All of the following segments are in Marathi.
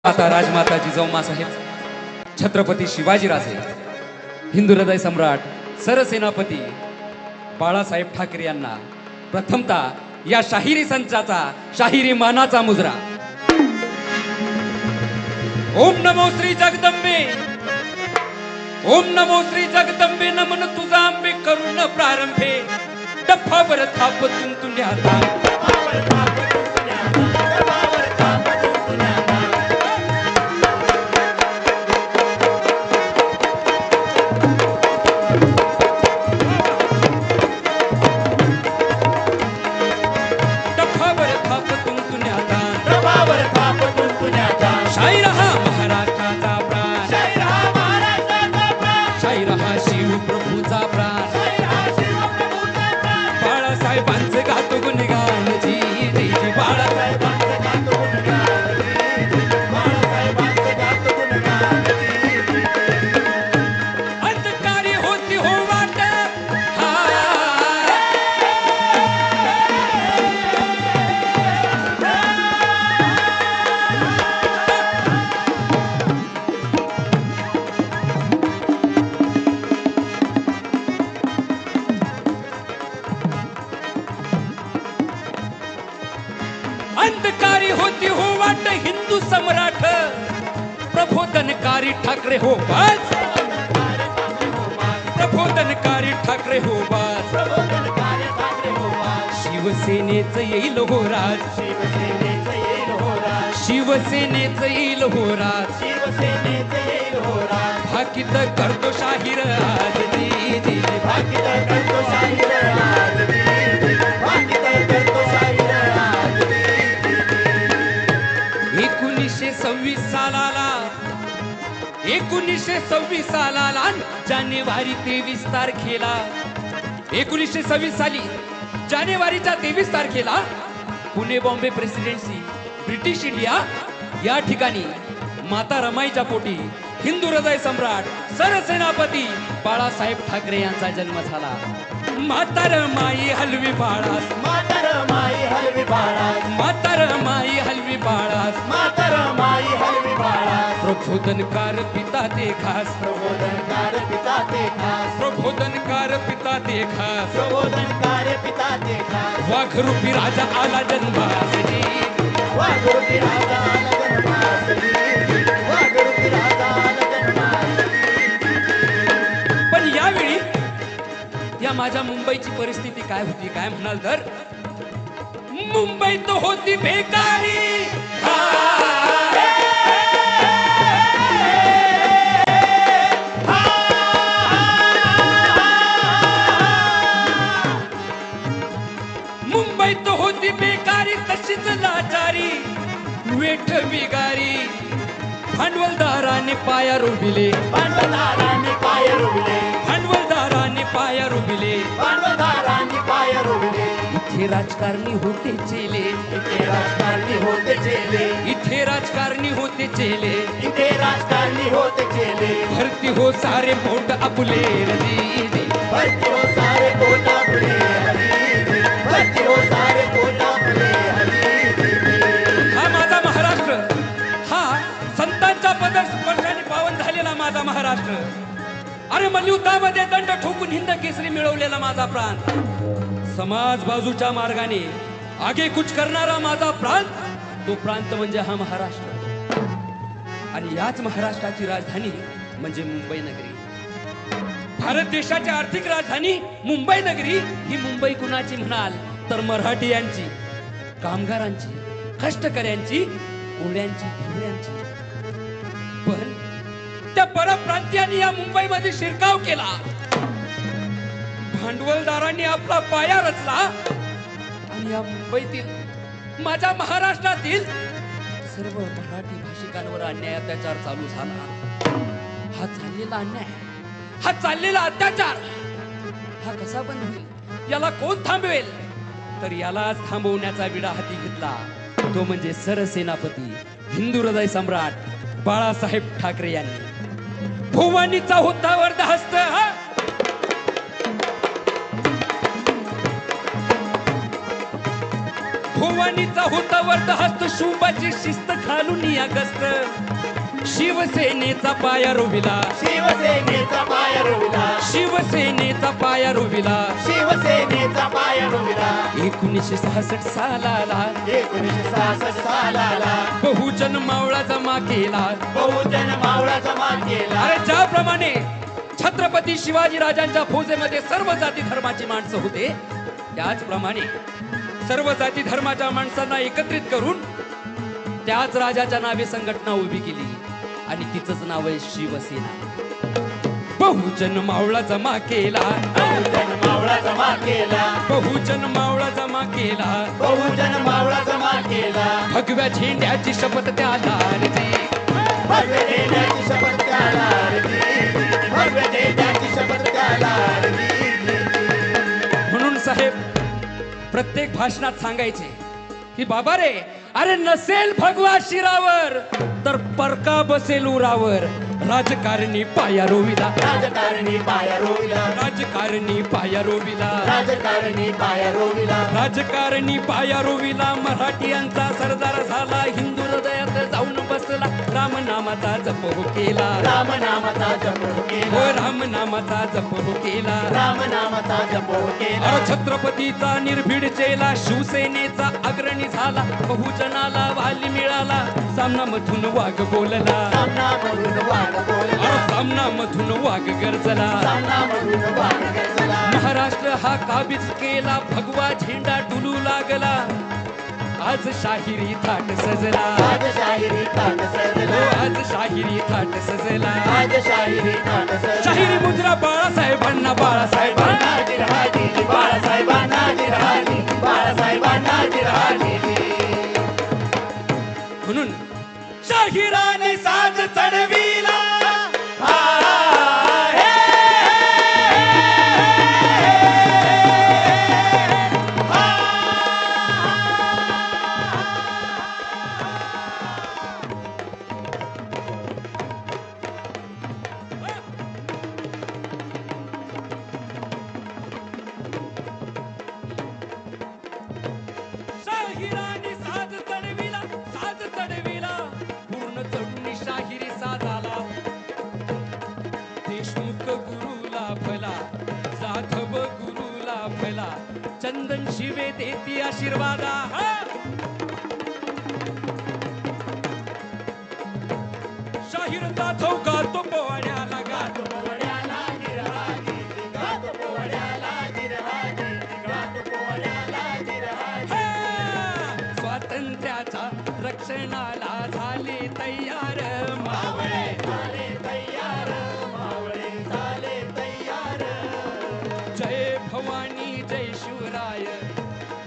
आता राजमाता जिजाऊ साहेब, छत्रपती शिवाजीराजे, हिंदू हृदय सम्राट, सरसेनापती बाळासाहेब ठाकरे यांना प्रथमतः या शाहिरी संचाचा शाहिरी मानाचा मुजरा. ओम नमो श्री जगदंबे, ओम नमो श्री जगदंबे, नमन तुझा अंबे करून प्रारंभे, डफावर थाप तुंतुण्याचा शाही रहा महाराष्ट्राचा प्राण, शाही रहा शिवप्रभूचा प्राण, बाळासाहेबांचे गातो गुणगान जी जी जी, बाळासाहेबांचे गातो गुणगान जी, बाळासाहेबांचे गातो गुणगान जी. अंधकारी होती हो वाट, अंधकारी होती हो वाट, हिंदू सम्राट प्रबोधनकारी ठाकरे हो बाज, प्रबोधनकारी ठाकरे हो बाज, शिवसेनेचं येईल हो राज, शिवसेनेचं येईल हो राज, भाकीत करतो शाहीर आज जी जी, भाकीत करतो शाहीर आज जी, भाकीत करतो शाहीर आज जी. 1926 सालाला, 1926 सालाला जानेवारी 23 तारखेला, 1926 साली जानेवारीच्या 23 तारखेला Pune Bombay presidency British India या ठिकाणी माता रमाईच्या पोटी हिंदू हृदय सम्राट सरसेनापती बाळासाहेब ठाकरे यांचा जन्म झाला. माता रमाई हलवी बाळास, माता रमाई हलवी बाळास, माता रमाई हलवी बाळास, माता रमाई हलवी बाळास, प्रबोधनकार पिता ते खास, प्रबोधनकार पिता ते खास, प्रबोधनकार पिता ते खास, प्रबोधनकार पिता ते खास, वाघरूपी राजा आला जन्मास जी, वाघरूपी राजा आला जन्मास जी, वाघरूपी राजा आला जन्मास जी. पण यावेळी या माझ्या मुंबईची परिस्थिती काय होती काय म्हणाल तर, मुंबई तो होती बेकारी, मुंबई तो होती बेकारी, तशीच लाचारी वेठ बिगारी, भांडवलदाराने पाया रोविले, भांडवलदारांनी पाय रोविले, भांडवलदाराने पाया रोविले, भांडवलदारांनी पाय रोविले, इथे राजकारणी होते चेले, इथे राजकारणी होते चेले, इथे राजकारणी होते चेले, इथे राजकारणी होते चेले, भरती हो सारे पोट आपले रजी जी. भरती हो सारे पोट आपले हरी, भरती हो सारे पोट आपले हरी. हा माझा महाराष्ट्र, हा संतांच्या पदस्पर्शाने पावन झालेला माझा महाराष्ट्र, अरे मल्युद्धामध्ये दंड ठोकून हिंद केसरी मिळवलेला माझा प्रांत, समाज बाजूच्या मार्गाने आगेकूच करणारा माझा प्रांत, तो प्रांत म्हणजे हा महाराष्ट्र. आणि याच महाराष्ट्राची राजधानी म्हणजे मुंबई नगरी. भारत देशाची आर्थिक राजधानी मुंबई नगरी. ही मुंबई कुणाची म्हणाल तर मराठीयांची, कामगारांची, कष्टकऱ्यांची, कोळ्यांची, भिवऱ्यांची. पण त्या परप्रांतीयांनी या मुंबईमध्ये शिरकाव केला, भांडवलदारांनी आपला पाया रचला आणि या मुंबईतील माझ्या महाराष्ट्रातील सर्व मराठी भाषिकांवर अन्याय अत्याचार चालू झाला. हा चाललेला अन्याय, हा चाललेला अत्याचार हा कसा बंद होईल, याला कोण थांबवेल? तर यालाच थांबवण्याचा विडा हाती घेतला तो म्हणजे सरसेनापती हिंदू हृदय सम्राट बाळासाहेब ठाकरे यांनी. भुवनीचा होता वर्धहस्त, भुवानीचा होता वर्त हस्त शुंभाची शिस्त घालून या गस्त शिवसेनेचा पाया रोविला शिवसेनेचा पाय रोविला शिवसेनेचा पाया रोविला शिवसेनेचा पाय रोविला 1966 सालाला 1966 सालाला बहुजन मावळा जमा केला बहुजन मावळा जमा केला अरे ज्याप्रमाणे छत्रपती शिवाजी राजांच्या फौजेमध्ये सर्व जाती धर्माची माणसं होते त्याचप्रमाणे सर्व जाती धर्माच्या माणसांना एकत्रित करून त्याच राजाच्या नावे संघटना उभी केली आणि तिचंच नाव आहे शिवसेना बहुजन मावळा जमा केला बहुजन मावळा जमा केला बहुजन मावळा जमा केला बहुजन मावळा जमा केला भगव्या झेंड्याची शपथ त्याला अर्जी भव्य देण्याची शपथ त्याला अर्जी भव्य देण्याची शपथ त्याला अर्जी म्हणून साहेब प्रत्येक भाषणात सांगायचे की बाबा रे अरे नसेल भगवा शिरावर तर परका बसेल उरावर राजकारणी पाया रोविला राजकारणी पाया रोविला राजकारणी पाया रोविला राजकारणी पाया रोविला राजकारणी पाया रोविला मराठीयांचा सरदार झाला हिंदू हृदयात जाऊन बसला रामनामाचा जप हो केला रामनामाचा जप हो केला रामनामाचा जप हो केला रामनामाचा जप केला अरे छत्रपतीचा निर्भीड चेला शिवसेनेचा अग्रणी झाला बहुजनाला वाली मिळाला सामनामधून वाघ बोलला सामनामधून वाघ बोलला अरे सामनामधून वाघ गरजला सामनामधून वाघ गरजला महाराष्ट्र हा काबीज केला भगवा झेंडा डुलू लागला आज शाहिरी थाट सजला आज शाहिरी थाट हो सजला आज शाहिरी थाट सजला आज शाहिरी थाट सजला शाहिरी मुद्रा बाळासाहेबांना बाळासाहेबांना बाळासाहेबांना जिरहाजी बाळासाहेबांना जिरहाजी बाळासाहेबांना जिरहाजी म्हणून शाहिराने साज चढविला शाहिराने साज चढविला साज चढविला पूर्ण चढून शाहिरी साजाला देशमुख गुरुला भला जाधव गुरुला भला चंदन शिवे देती आशीर्वादा हा! शाहीर जाधव गातो पोवाड्याला गातो पोवड्याला जिरहाजी गातो पोवड्याला जिरहाजी गातो पोवड्याला जिरहाजी हा! स्वातंत्र्याच्या रक्षणाला झाले तयार मावळे झाले तयार मावळे झाले तयार जय भवानी जय शिवराय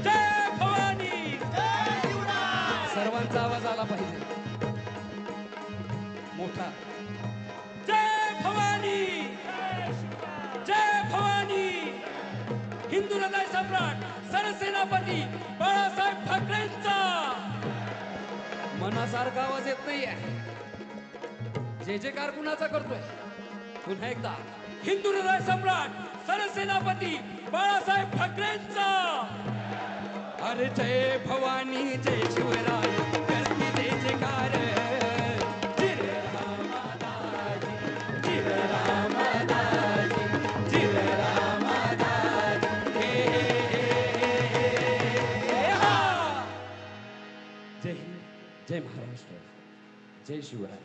जय भवानी जय शिवराय सर्वांचा आवाज आला पाहिजे मोठा जय भवानी जय भवानी हिंदू हृदय सम्राट सरसेनापती बाळासाहेब ठाकरेंचा मनासारखा आवाज येत नाहीये जे जे कार कुणाचा करतोय पुन्हा एकदा हिंदू हृदय सम्राट सरसेनापती बाळासाहेब ठाकरेंचा अरे जय भवानी जय शिवराय करती जय जयकार जिर रामादाजी जिर रामादाजी जिर रामादाजी हे हा जय हिंद जय महाराष्ट्र जय शिवराय